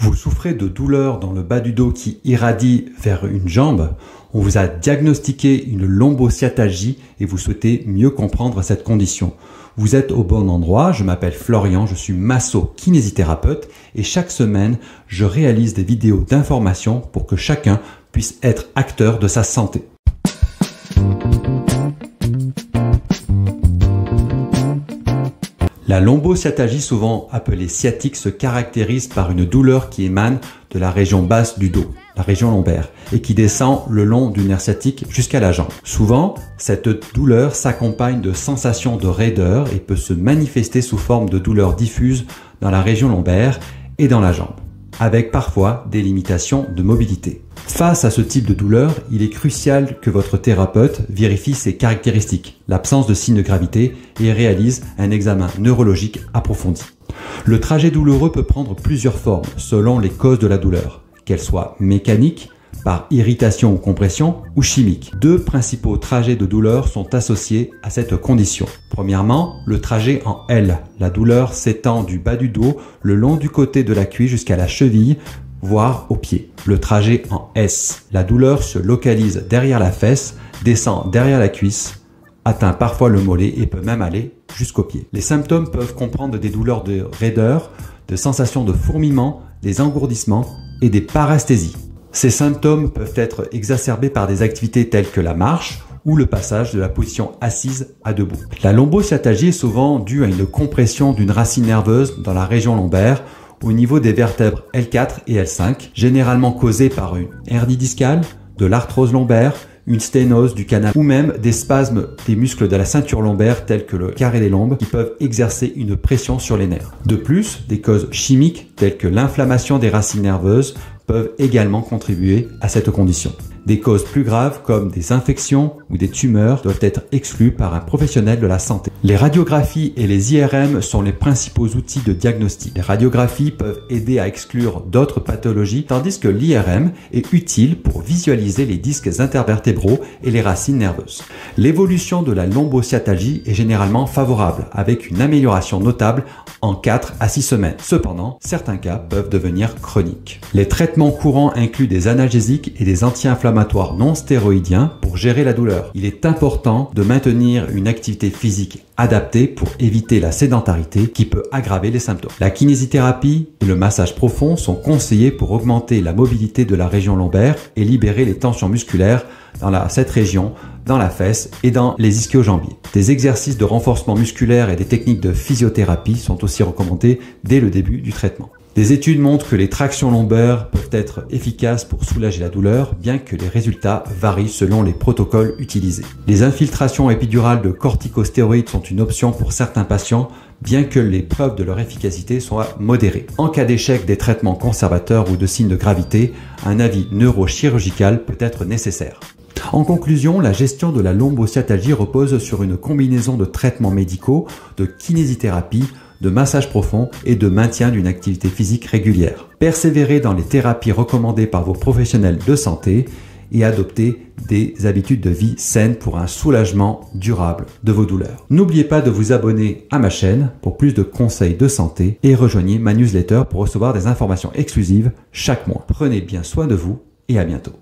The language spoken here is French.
Vous souffrez de douleurs dans le bas du dos qui irradient vers une jambe. On vous a diagnostiqué une lombosciatalgie et vous souhaitez mieux comprendre cette condition. Vous êtes au bon endroit, je m'appelle Florian, je suis masso-kinésithérapeute et chaque semaine, je réalise des vidéos d'information pour que chacun puisse être acteur de sa santé. La lombosciatalgie, souvent appelée sciatique, se caractérise par une douleur qui émane de la région basse du dos, la région lombaire, et qui descend le long du nerf sciatique jusqu'à la jambe. Souvent, cette douleur s'accompagne de sensations de raideur et peut se manifester sous forme de douleur diffuse dans la région lombaire et dans la jambe, avec parfois des limitations de mobilité. Face à ce type de douleur, il est crucial que votre thérapeute vérifie ses caractéristiques, l'absence de signes de gravité et réalise un examen neurologique approfondi. Le trajet douloureux peut prendre plusieurs formes selon les causes de la douleur, qu'elles soient mécaniques, par irritation ou compression, ou chimiques. Deux principaux trajets de douleur sont associés à cette condition. Premièrement, le trajet en L. La douleur s'étend du bas du dos, le long du côté de la cuisse jusqu'à la cheville, voire au pied. Le trajet en S. La douleur se localise derrière la fesse, descend derrière la cuisse, atteint parfois le mollet et peut même aller jusqu'au pied. Les symptômes peuvent comprendre des douleurs de raideur, de sensations de fourmillement, des engourdissements et des parasthésies. Ces symptômes peuvent être exacerbés par des activités telles que la marche ou le passage de la position assise à debout. La lombosciatalgie est souvent due à une compression d'une racine nerveuse dans la région lombaire au niveau des vertèbres L4 et L5, généralement causée par une hernie discale, de l'arthrose lombaire, une sténose du canal ou même des spasmes des muscles de la ceinture lombaire tels que le carré des lombes qui peuvent exercer une pression sur les nerfs. De plus, des causes chimiques telles que l'inflammation des racines nerveuses peuvent également contribuer à cette condition. Des causes plus graves comme des infections ou des tumeurs doivent être exclues par un professionnel de la santé. Les radiographies et les IRM sont les principaux outils de diagnostic. Les radiographies peuvent aider à exclure d'autres pathologies tandis que l'IRM est utile pour visualiser les disques intervertébraux et les racines nerveuses. L'évolution de la lombosciatalgie est généralement favorable avec une amélioration notable en 4 à 6 semaines. Cependant, certains cas peuvent devenir chroniques. Les traitements courants incluent des analgésiques et des anti-inflammatoires non stéroïdiens pour gérer la douleur. Il est important de maintenir une activité physique adaptée pour éviter la sédentarité qui peut aggraver les symptômes. La kinésithérapie et le massage profond sont conseillés pour augmenter la mobilité de la région lombaire et libérer les tensions musculaires dans cette région, dans la fesse et dans les ischio-jambiers. Des exercices de renforcement musculaire et des techniques de physiothérapie sont aussi recommandés dès le début du traitement. Des études montrent que les tractions lombaires peuvent être efficaces pour soulager la douleur, bien que les résultats varient selon les protocoles utilisés. Les infiltrations épidurales de corticostéroïdes sont une option pour certains patients, bien que les preuves de leur efficacité soient modérées. En cas d'échec des traitements conservateurs ou de signes de gravité, un avis neurochirurgical peut être nécessaire. En conclusion, la gestion de la lombosciatalgie repose sur une combinaison de traitements médicaux, de kinésithérapie, de massage profond et de maintien d'une activité physique régulière. Persévérez dans les thérapies recommandées par vos professionnels de santé et adoptez des habitudes de vie saines pour un soulagement durable de vos douleurs. N'oubliez pas de vous abonner à ma chaîne pour plus de conseils de santé et rejoignez ma newsletter pour recevoir des informations exclusives chaque mois. Prenez bien soin de vous et à bientôt.